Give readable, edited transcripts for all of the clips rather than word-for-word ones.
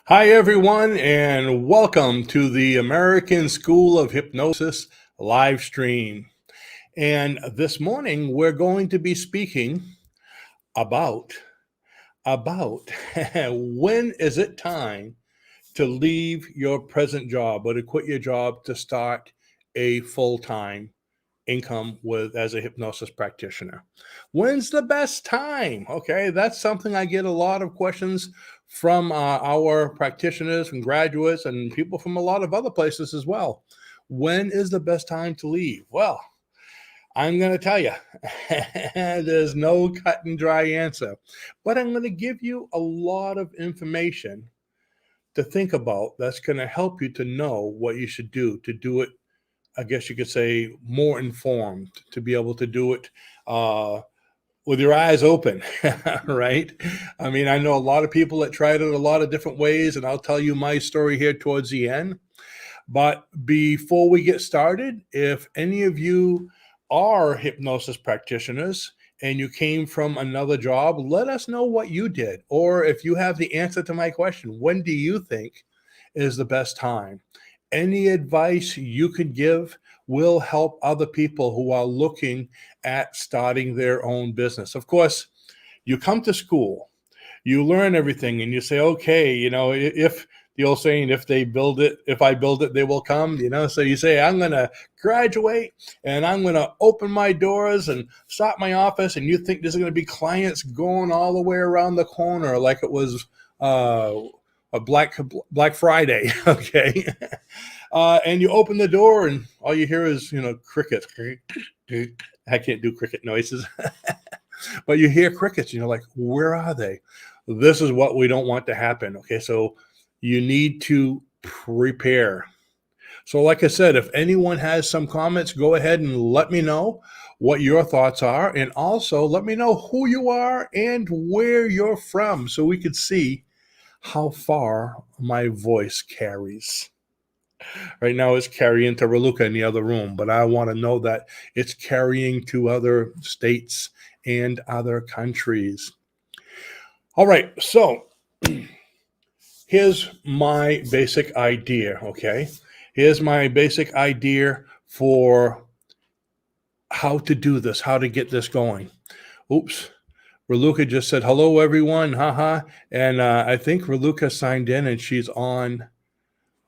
Hi, everyone, and welcome to the American School of Hypnosis live stream. And this morning, we're going to be speaking about about when is it time to leave your present job or to quit your job to start a full-time income with as a hypnosis practitioner. When's the best time? Okay, that's something I get a lot of questions from our practitioners and graduates and people from a lot of other places as well. When is the best time to leave? Well, I'm going to tell you, there's no cut and dry answer, but I'm going to give you a lot of information to think about that's going to help you to know what you should do to do it. I guess you could say more informed, to be able to do it with your eyes open, right? I mean, I know a lot of people that tried it a lot of different ways, and I'll tell you my story here towards the end. But before we get started, if any of you are hypnosis practitioners and you came from another job, let us know what you did. Or if you have the answer to my question, when do you think is the best time? Any advice you could give will help other people who are looking at starting their own business. Of course, you come to school, you learn everything, and you say, okay, if the old saying, if they build it, if I build it, they will come, So you say, I'm going to graduate and I'm going to open my doors and start my office. And you think there's going to be clients going all the way around the corner like it was a Black Friday, okay? And you open the door and all you hear is, crickets. I can't do cricket noises, but you hear crickets and you're like, where are they? This is what we don't want to happen. Okay, so you need to prepare. So, like I said, if anyone has some comments, go ahead and let me know what your thoughts are. And also let me know who you are and where you're from so we could see how far my voice carries. Right now, it's carrying to Raluca in the other room, but I want to know that it's carrying to other states and other countries. All right, so here's my basic idea, okay? Here's my basic idea for how to do this, how to get this going. Oops. Raluca just said, hello, everyone, haha. And I think Raluca signed in and she's on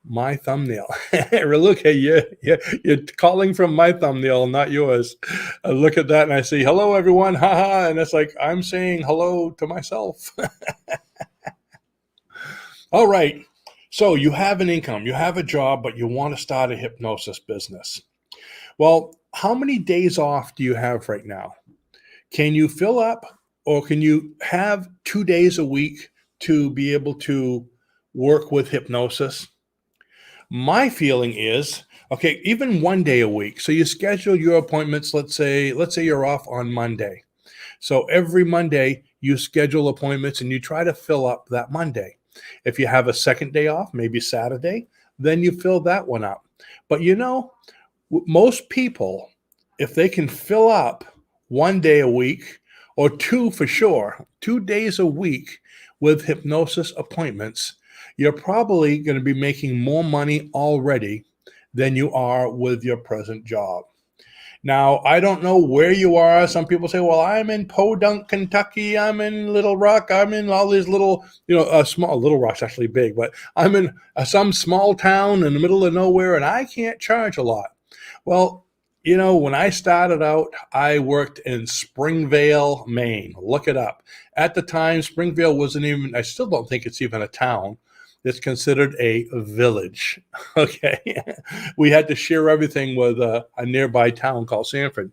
my thumbnail. Raluca, you're calling from my thumbnail, not yours. I look at that and I say, hello, everyone, haha. And it's like, I'm saying hello to myself. All right. So you have an income, you have a job, but you want to start a hypnosis business. Well, how many days off do you have right now? Can you fill up or can you have 2 days a week to be able to work with hypnosis? My feeling is, okay, even 1 day a week. So you schedule your appointments, let's say you're off on Monday. So every Monday you schedule appointments and you try to fill up that Monday. If you have a second day off, maybe Saturday, then you fill that one up. But most people, if they can fill up 1 day a week or two for sure, 2 days a week with hypnosis appointments, you're probably going to be making more money already than you are with your present job. Now, I don't know where you are. Some people say, well, I'm in Podunk, Kentucky. I'm in Little Rock. I'm in all these little, small, Little Rock's actually big, but I'm in some small town in the middle of nowhere and I can't charge a lot. Well, when I started out, I worked in Springvale, Maine. Look it up. At the time, Springvale wasn't even, I still don't think it's even a town. It's considered a village. Okay. We had to share everything with a nearby town called Sanford.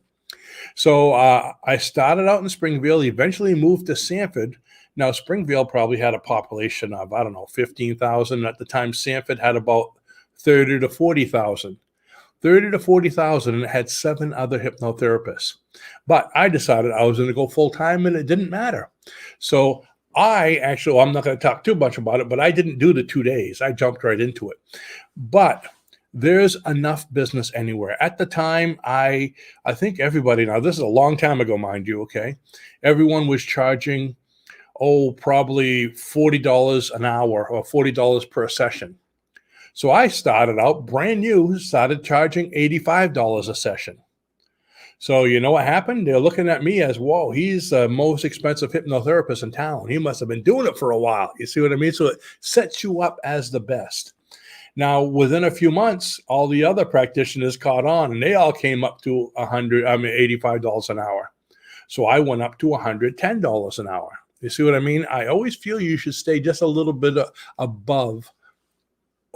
So I started out in Springvale, eventually moved to Sanford. Now, Springvale probably had a population of, I don't know, 15,000. At the time, Sanford had about 30 to 40,000. 30 to 40,000, and it had 7 other hypnotherapists. But I decided I was going to go full time and it didn't matter. So I'm not going to talk too much about it, but I didn't do the 2 days. I jumped right into it. But there's enough business anywhere. At the time, I think everybody, now this is a long time ago, mind you, okay? Everyone was charging probably $40 an hour or $40 per session. So I started out brand new, started charging $85 a session. So you know what happened? They're looking at me as, whoa, he's the most expensive hypnotherapist in town. He must have been doing it for a while. You see what I mean? So it sets you up as the best. Now, within a few months, all the other practitioners caught on, and they all came up to $85 an hour. So I went up to $110 an hour. You see what I mean? I always feel you should stay just a little bit above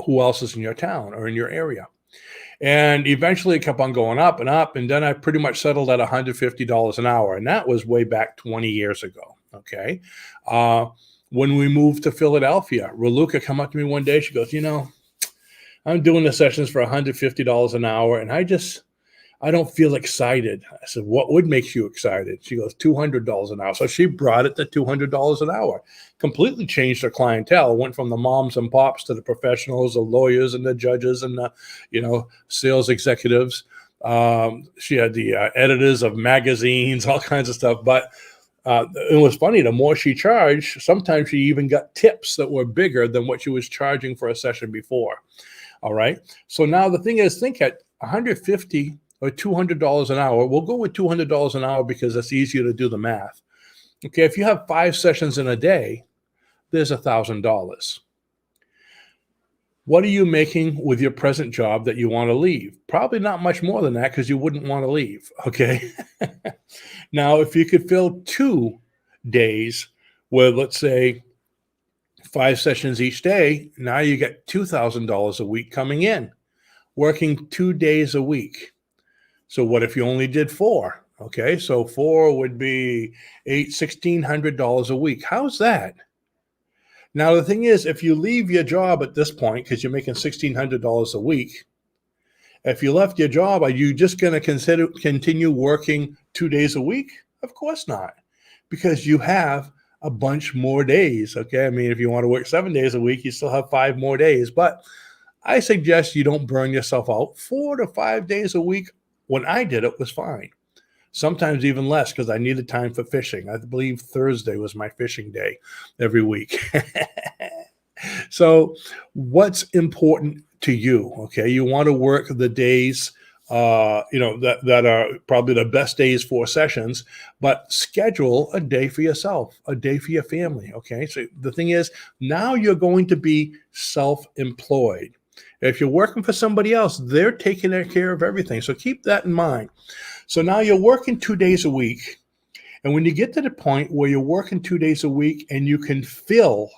who else is in your town or in your area. And eventually it kept on going up and up. And then I pretty much settled at $150 an hour. And that was way back 20 years ago. Okay. When we moved to Philadelphia, Raluca come up to me one day. She goes, I'm doing the sessions for $150 an hour. And I don't feel excited. I said, what would make you excited? She goes, $200 an hour. So she brought it to $200 an hour. Completely changed her clientele. Went from the moms and pops to the professionals, the lawyers and the judges and the, sales executives. She had the editors of magazines, all kinds of stuff. But it was funny. The more she charged, sometimes she even got tips that were bigger than what she was charging for a session before. All right. So now the thing is, think at $150 or $200 an hour. We'll go with $200 an hour because it's easier to do the math. Okay, if you have 5 sessions in a day, there's $1,000. What are you making with your present job that you want to leave? Probably not much more than that because you wouldn't want to leave. Okay. Now, if you could fill 2 days with, let's say, 5 sessions each day, now you get $2,000 a week coming in, working 2 days a week. So what if you only did 4? Okay, so 4 would be $1,600 a week. How's that? Now, the thing is, if you leave your job at this point, because you're making $1,600 a week, if you left your job, are you just going to continue working 2 days a week? Of course not, because you have a bunch more days. Okay, I mean, if you want to work 7 days a week, you still have 5 more days. But I suggest you don't burn yourself out. 4 to 5 days a week. When I did it was fine. Sometimes even less because I needed time for fishing. I believe Thursday was my fishing day every week. So what's important to you? Okay, you want to work the days that are probably the best days for sessions, but schedule a day for yourself, a day for your family. Okay, so the thing is, now you're going to be self-employed. If you're working for somebody else, they're taking care of everything. So keep that in mind. So now you're working 2 days a week. And when you get to the point where you're working 2 days a week and you can fill,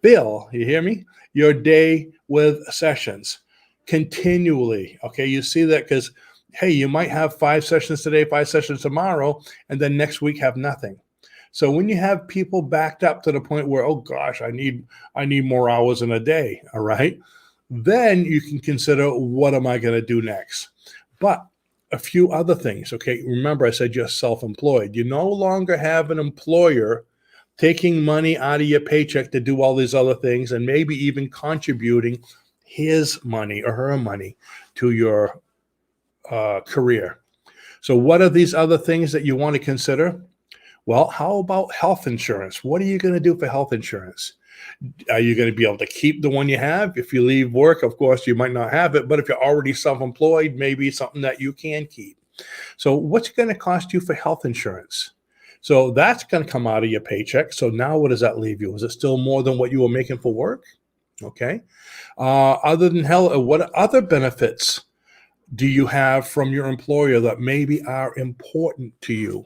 you hear me? Your day with sessions continually. Okay, you see that because, hey, you might have 5 sessions today, 5 sessions tomorrow, and then next week have nothing. So when you have people backed up to the point where, oh gosh, I need more hours in a day, all right? Then you can consider, what am I going to do next? But a few other things, okay? Remember, I said you're self-employed. You no longer have an employer taking money out of your paycheck to do all these other things and maybe even contributing his money or her money to your career. So what are these other things that you want to consider? Well, how about health insurance? What are you going to do for health insurance? Are you going to be able to keep the one you have? If you leave work, of course, you might not have it. But if you're already self-employed, maybe something that you can keep. So what's it going to cost you for health insurance? So that's going to come out of your paycheck. So now what does that leave you? Is it still more than what you were making for work? Okay. Other than what other benefits do you have from your employer that maybe are important to you?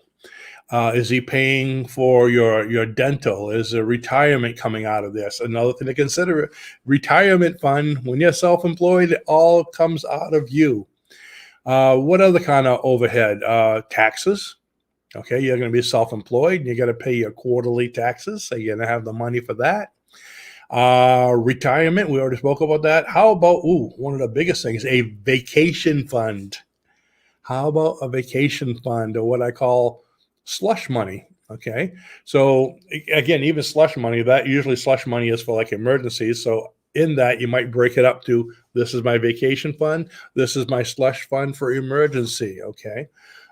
Is he paying for your dental? Is there retirement coming out of this? Another thing to consider, retirement fund. When you're self-employed, it all comes out of you. What other kind of overhead? Taxes. Okay, you're going to be self-employed and you got to pay your quarterly taxes. So you're going to have the money for that. Retirement, we already spoke about that. How about, one of the biggest things, a vacation fund. How about a vacation fund, or what I call slush money? Okay, so again, even slush money, that usually slush money is for like emergencies. So in that, you might break it up to, this is my vacation fund, this is my slush fund for emergency. Okay,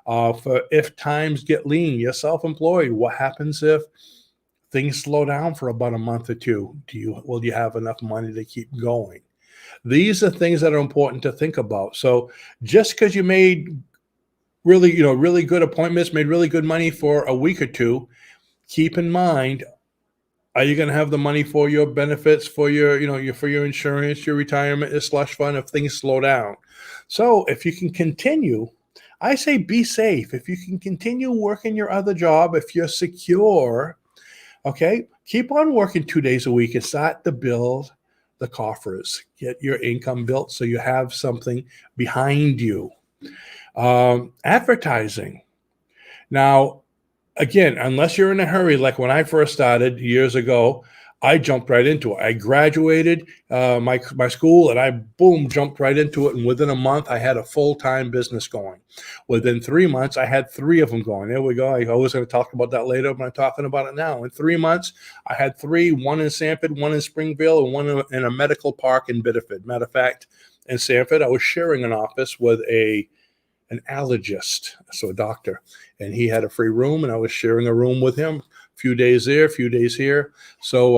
for if times get lean, you're self-employed. What happens if things slow down for about a month or two, will you have enough money to keep going? These are things that are important to think about. So just because you made really good appointments, made really good money for a week or two, keep in mind, are you going to have the money for your benefits, for for your insurance, your retirement, your slush fund if things slow down? So if you can continue, I say be safe. If you can continue working your other job, if you're secure, okay, keep on working 2 days a week and start to build the coffers. Get your income built so you have something behind you. Advertising. Now, again, unless you're in a hurry, like when I first started years ago, I jumped right into it. I graduated my school and I boom jumped right into it. And within a month, I had a full-time business going. Within 3 months, I had 3 of them going. There we go. I was going to talk about that later, but I'm talking about it now. In 3 months, I had 3: one in Sanford, one in Springville, and one in a medical park in Biddeford. Matter of fact, in Sanford, I was sharing an office with an allergist, so a doctor, and he had a free room, and I was sharing a room with him. A few days there, a few days here. So,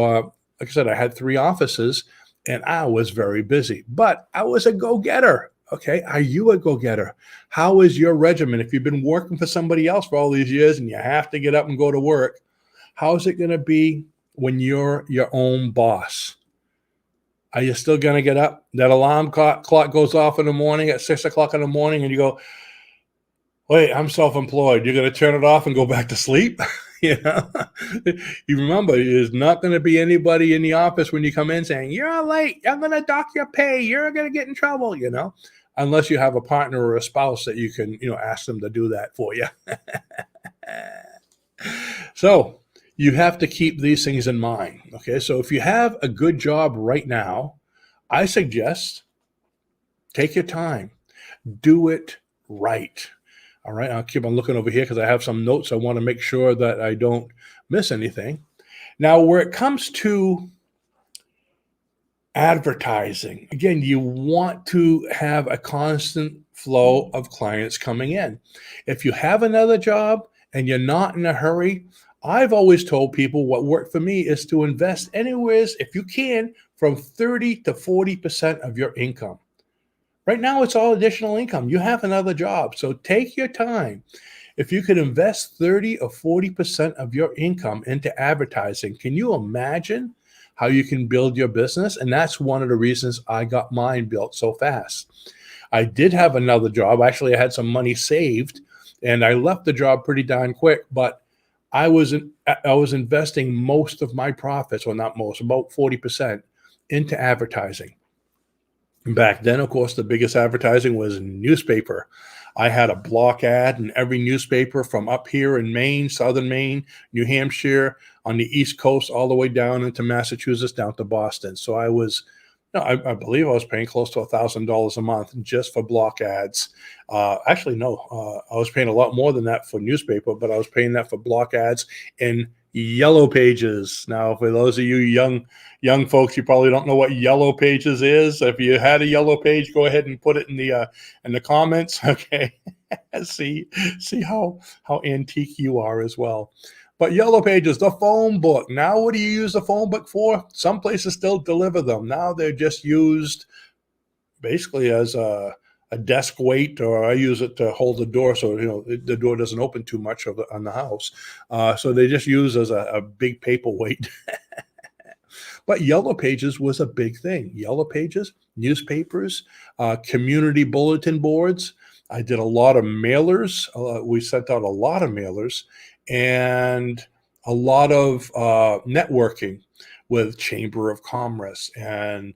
like I said, I had 3 offices, and I was very busy, but I was a go-getter. Okay, are you a go-getter? How is your regimen? If you've been working for somebody else for all these years, and you have to get up and go to work, how is it going to be when you're your own boss? Are you still going to get up? That alarm clock goes off in the morning at 6 o'clock in the morning, and you go, wait, I'm self-employed. You're going to turn it off and go back to sleep? You know, you remember, there's not going to be anybody in the office when you come in saying, you're late, I'm going to dock your pay, you're going to get in trouble, unless you have a partner or a spouse that you can, ask them to do that for you. So you have to keep these things in mind. Okay. So if you have a good job right now, I suggest take your time, do it right. All right, I'll keep on looking over here because I have some notes. I want to make sure that I don't miss anything. Now, where it comes to advertising, again, you want to have a constant flow of clients coming in. If you have another job and you're not in a hurry, I've always told people what worked for me is to invest anywhere, if you can, from 30 to 40% of your income. Right now, it's all additional income. You have another job. So take your time. If you could invest 30 or 40% of your income into advertising, can you imagine how you can build your business? And that's one of the reasons I got mine built so fast. I did have another job. Actually, I had some money saved, and I left the job pretty darn quick, but I was investing most of my profits, or not most, about 40% into advertising. Back then, of course, the biggest advertising was newspaper. I had a block ad in every newspaper from up here in Maine, southern Maine, New Hampshire, on the East Coast, all the way down into Massachusetts, down to Boston. So I believe I was paying close to $1,000 a month just for block ads. Actually, no, I was paying a lot more than that for newspaper, but I was paying that for block ads in Yellow Pages. Now, for those of you young folks, you probably don't know what Yellow Pages is. If you had a Yellow Page, go ahead and put it in the comments. Okay, see how antique you are as well. But Yellow Pages, the phone book. Now, what do you use the phone book for? Some places still deliver them. Now they're just used basically as a desk weight, or I use it to hold the door so the door doesn't open too much on the house. So they just use as a big paperweight. But Yellow Pages was a big thing. Yellow Pages, newspapers, community bulletin boards. I did a lot of mailers. We sent out a lot of mailers and a lot of networking with Chamber of Commerce and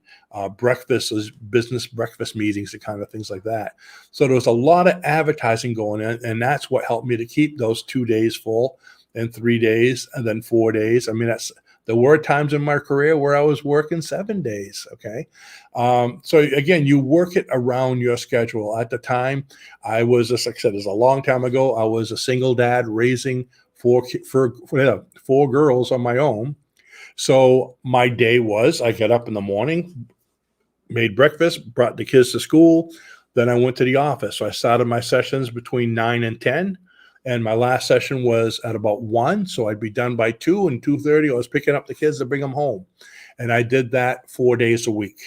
business breakfast meetings and kind of things like that. So there was a lot of advertising going in, and that's what helped me to keep those 2 days full, and 3 days, and then 4 days. I mean, there were times in my career where I was working 7 days. Okay. So again, you work it around your schedule. At the time, I was, like I said, it's a long time ago. I was a single dad raising four girls on my own. So my day was, I got up in the morning, made breakfast, brought the kids to school. Then I went to the office. So I started my sessions between 9 and 10. And my last session was at about 1, so I'd be done by 2, and 2:30 I was picking up the kids to bring them home. And I did that 4 days a week.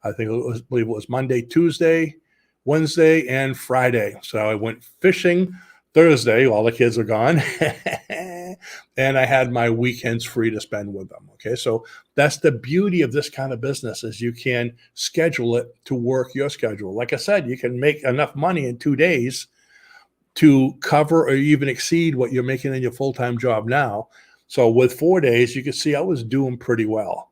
I think I believe it was Monday, Tuesday, Wednesday, and Friday. So I went fishing Thursday while the kids are gone. And I had my weekends free to spend with them. Okay. So that's the beauty of this kind of business, is you can schedule it to work your schedule. Like I said, you can make enough money in 2 days to cover or even exceed what you're making in your full-time job now. So with 4 days, you can see I was doing pretty well.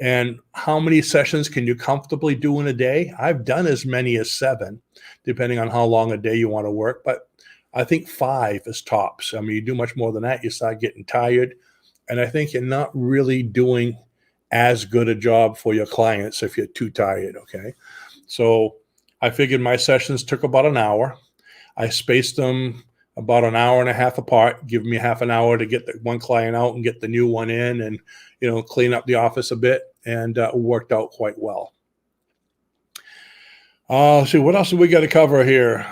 And how many sessions can you comfortably do in a day? I've done as many as 7, depending on how long a day you want to work. But I think 5 is tops. I mean, you do much more than that, you start getting tired. And I think you're not really doing as good a job for your clients if you're too tired. Okay. So I figured my sessions took about an hour. I spaced them about an hour and a half apart, give me half an hour to get the one client out and get the new one in, and clean up the office a bit, and worked out quite well. Let's see, what else do we got to cover here?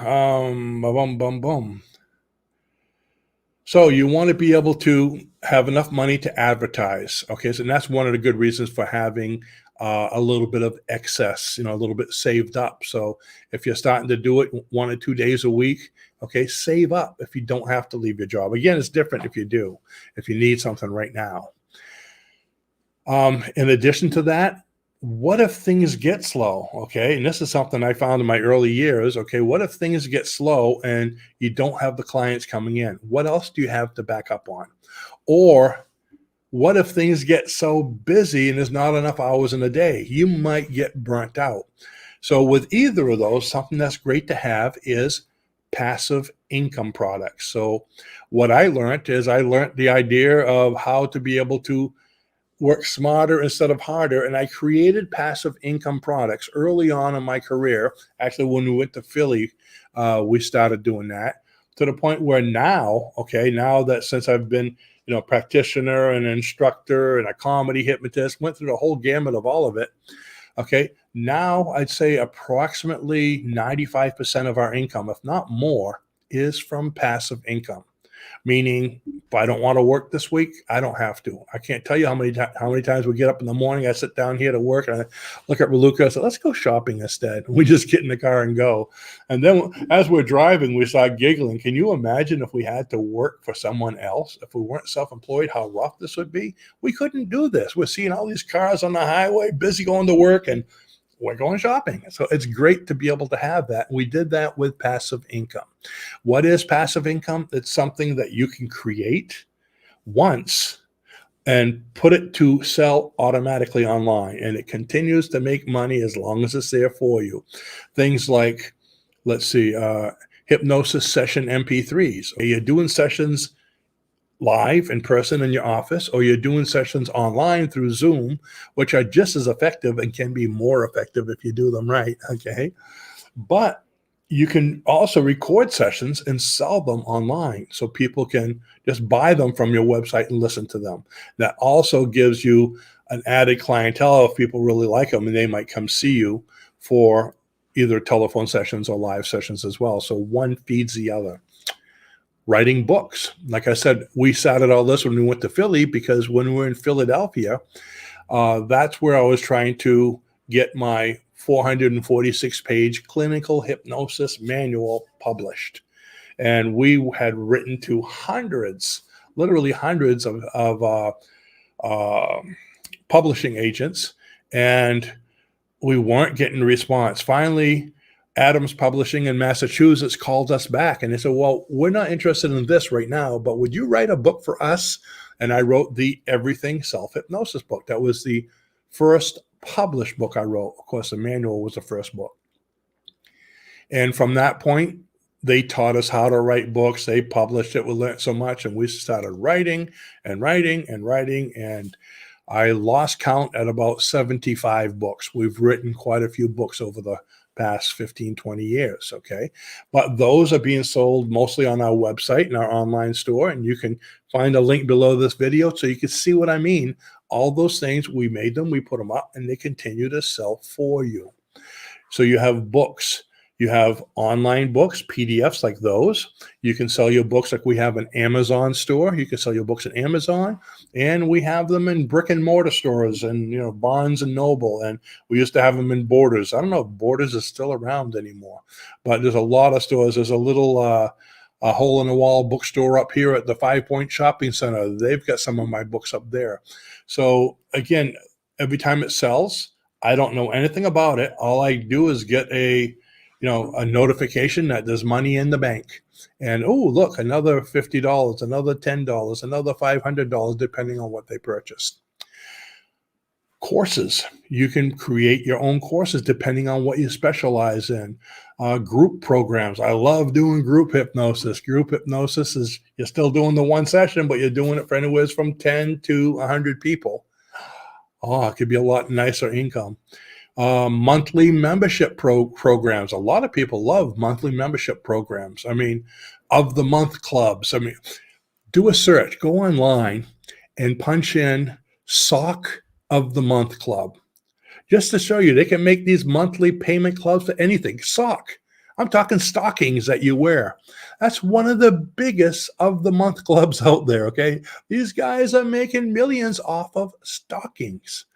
So you want to be able to have enough money to advertise. Okay, so that's one of the good reasons for having a little bit of excess, a little bit saved up. So if you're starting to do it 1 or 2 days a week, okay, save up if you don't have to leave your job. Again, it's different if you do, if you need something right now. In addition to that, what if things get slow? Okay. And this is something I found in my early years. Okay. What if things get slow and you don't have the clients coming in? What else do you have to back up on? Or what if things get so busy and there's not enough hours in a day? You might get burnt out. So with either of those, something that's great to have is passive income products. So what I learned is I learned the idea of how to be able to work smarter instead of harder. And I created passive income products early on in my career. Actually, when we went to Philly, we started doing that, to the point where now that since I've been, a practitioner and an instructor and a comedy hypnotist, went through the whole gamut of all of it. Okay. Now I'd say approximately 95% of our income, if not more, is from passive income. Meaning, if I don't want to work this week, I don't have to. I can't tell you how many times we get up in the morning, I sit down here to work, and I look at Raluca, I say, let's go shopping instead. We just get in the car and go. And then as we're driving, we start giggling. Can you imagine if we had to work for someone else? If we weren't self-employed, how rough this would be? We couldn't do this. We're seeing all these cars on the highway, busy going to work, and we're going shopping. So it's great to be able to have that. We did that with passive income. What is passive income? It's something that you can create once and put it to sell automatically online, and it continues to make money as long as it's there for you. Things like, let's see, hypnosis session MP3s. You're doing sessions live in person in your office, or you're doing sessions online through Zoom, which are just as effective and can be more effective if you do them right. Okay. But you can also record sessions and sell them online, so people can just buy them from your website and listen to them. That also gives you an added clientele. If people really like them, and they might come see you for either telephone sessions or live sessions as well. So one feeds the other. Writing books. Like I said, we started all this when we went to Philly, because when we were in Philadelphia, that's where I was trying to get my 446-page clinical hypnosis manual published. And we had written to literally hundreds of publishing agents, and we weren't getting a response. Finally, Adams Publishing in Massachusetts called us back, and they said, well, we're not interested in this right now, but would you write a book for us? And I wrote the Everything Self-Hypnosis book. That was the first published book I wrote. Of course, the manual was the first book. And from that point, they taught us how to write books. They published it. We learned so much, and we started writing and writing and writing. And I lost count at about 75 books. We've written quite a few books over the past 15, 20 years. Okay. But those are being sold mostly on our website and our online store. And you can find a link below this video so you can see what I mean. All those things, we made them, we put them up, and they continue to sell for you. So you have books, You have online books, PDFs like those. You can sell your books like we have an Amazon store. You can sell your books at Amazon, and we have them in brick and mortar stores and Barnes and Noble. And we used to have them in Borders. I don't know if Borders is still around anymore, but there's a lot of stores. There's a little a hole in the wall bookstore up here at the 5 Point Shopping Center. They've got some of my books up there. So again, every time it sells, I don't know anything about it. All I do is get a notification that there's money in the bank. And, oh, look, another $50, another $10, another $500, depending on what they purchased. Courses. You can create your own courses depending on what you specialize in. Group programs. I love doing group hypnosis. Group hypnosis is you're still doing the one session, but you're doing it for anywhere from 10 to 100 people. Oh, it could be a lot nicer income. Monthly membership programs. A lot of people love monthly membership programs. I mean, of the month clubs. I mean, do a search, go online and punch in Sock of the Month Club. Just to show you, they can make these monthly payment clubs for anything. Sock. I'm talking stockings that you wear. That's one of the biggest of the month clubs out there, okay? These guys are making millions off of stockings.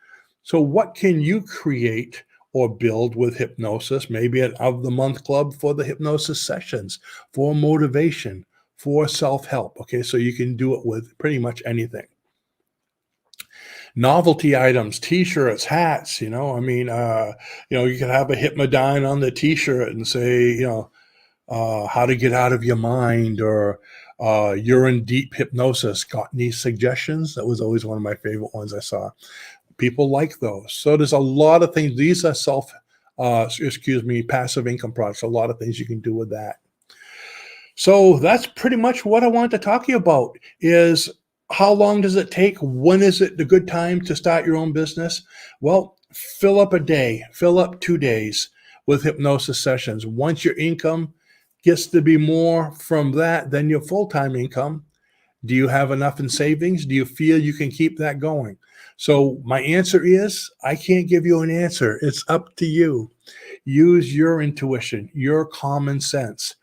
So what can you create or build with hypnosis? Maybe an of the month club for the hypnosis sessions, for motivation, for self-help. Okay, so you can do it with pretty much anything. Novelty items, t-shirts, hats, you can have a Hypnodyne on the t-shirt and say, how to get out of your mind, or you're in deep hypnosis. Got any suggestions? That was always one of my favorite ones I saw. People like those. So there's a lot of things. These are passive income products. A lot of things you can do with that. So that's pretty much what I wanted to talk to you about is how long does it take? When is it the good time to start your own business? Well, fill up a day, fill up 2 days with hypnosis sessions. Once your income gets to be more from that than your full-time income, do you have enough in savings? Do you feel you can keep that going? So my answer is, I can't give you an answer. It's up to you. Use your intuition, your common sense.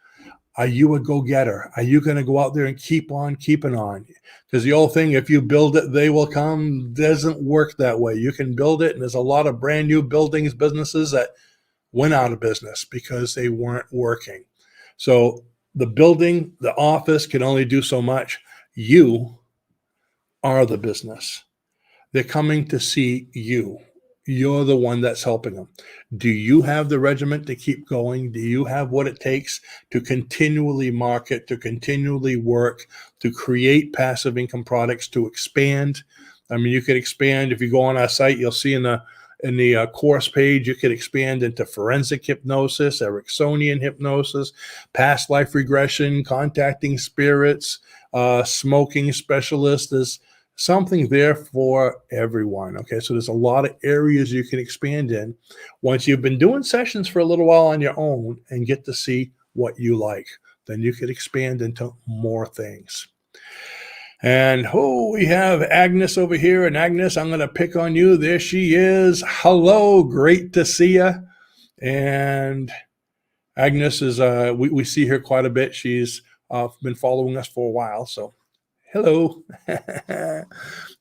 Are you a go-getter? Are you going to go out there and keep on keeping on? Because the old thing, if you build it, they will come, doesn't work that way. You can build it, and there's a lot of brand new businesses that went out of business because they weren't working. So the building, the office can only do so much. You are the business. They're coming to see you. You're the one that's helping them. Do you have the regiment to keep going? Do you have what it takes to continually market, to continually work, to create passive income products, to expand? I mean, you could expand. If you go on our site, you'll see in the course page, you could expand into forensic hypnosis, Ericksonian hypnosis, past life regression, contacting spirits, smoking specialist. There's something there for everyone. Okay, so there's a lot of areas you can expand in once you've been doing sessions for a little while on your own and get to see what you like. Then you could expand into more things. And we have Agnes over here. And Agnes, I'm going to pick on you. There she is. Hello, great to see you. And Agnes is, we see her quite a bit. She's been following us for a while. So hello.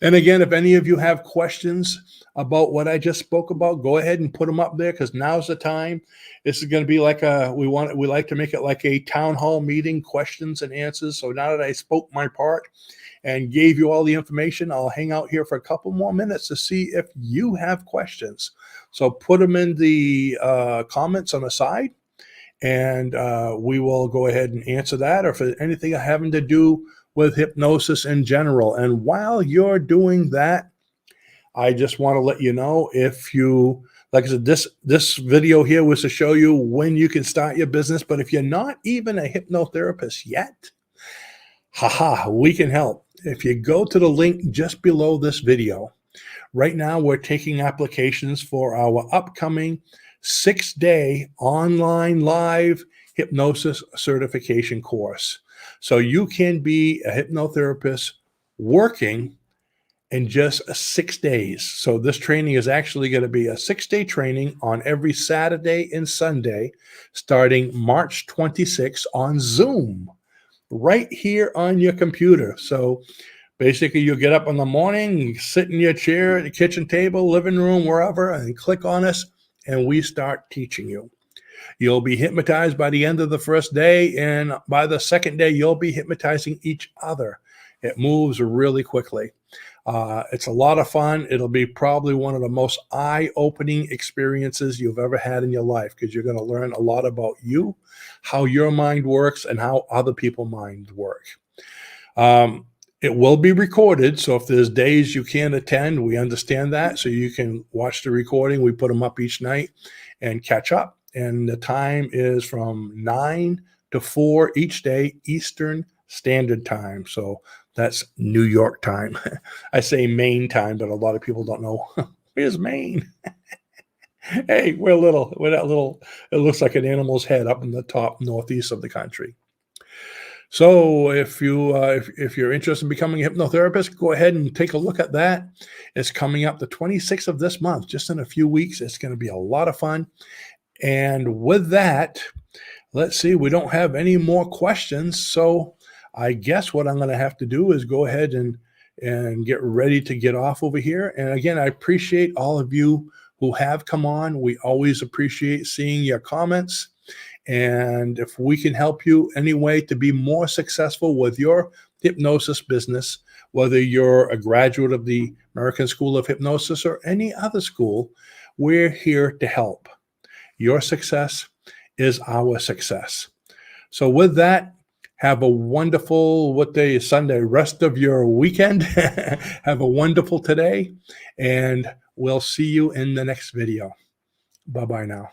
And again, if any of you have questions about what I just spoke about, go ahead and put them up there, because now's the time. This is going to be like we like to make it like a town hall meeting, questions and answers. So now that I spoke my part and gave you all the information, I'll hang out here for a couple more minutes to see if you have questions. So put them in the comments on the side, and we will go ahead and answer that, or if there's anything having to do with hypnosis in general. And while you're doing that, I just want to let you know, if you, like I said, this video here was to show you when you can start your business. But if you're not even a hypnotherapist yet, we can help. If you go to the link just below this video, right now we're taking applications for our upcoming 6-day online live hypnosis certification course. So you can be a hypnotherapist working in just 6 days. So this training is actually going to be a 6-day training on every Saturday and Sunday, starting March 26th on Zoom, right here on your computer. So basically, you'll get up in the morning, sit in your chair at the kitchen table, living room, wherever, and click on us, and we start teaching you. You'll be hypnotized by the end of the first day, and by the second day, you'll be hypnotizing each other. It moves really quickly. It's a lot of fun. It'll be probably one of the most eye-opening experiences you've ever had in your life, because you're going to learn a lot about you, how your mind works, and how other people's minds work. It will be recorded, so if there's days you can't attend, we understand that. So you can watch the recording. We put them up each night and catch up. And the time is from 9 to 4 each day, Eastern Standard Time. So that's New York time. I say Maine time, but a lot of people don't know. Where's Maine? Hey, we're that little, it looks like an animal's head up in the top northeast of the country. So if you're interested in becoming a hypnotherapist, go ahead and take a look at that. It's coming up the 26th of this month, just in a few weeks. It's going to be a lot of fun. And with that, let's see, we don't have any more questions. So I guess what I'm going to have to do is go ahead and get ready to get off over here. And again, I appreciate all of you who have come on. We always appreciate seeing your comments. And if we can help you anyway to be more successful with your hypnosis business, whether you're a graduate of the American School of Hypnosis or any other school, we're here to help. Your success is our success. So with that, have a wonderful, what day is Sunday, rest of your weekend. Have a wonderful today, and we'll see you in the next video. Bye-bye now.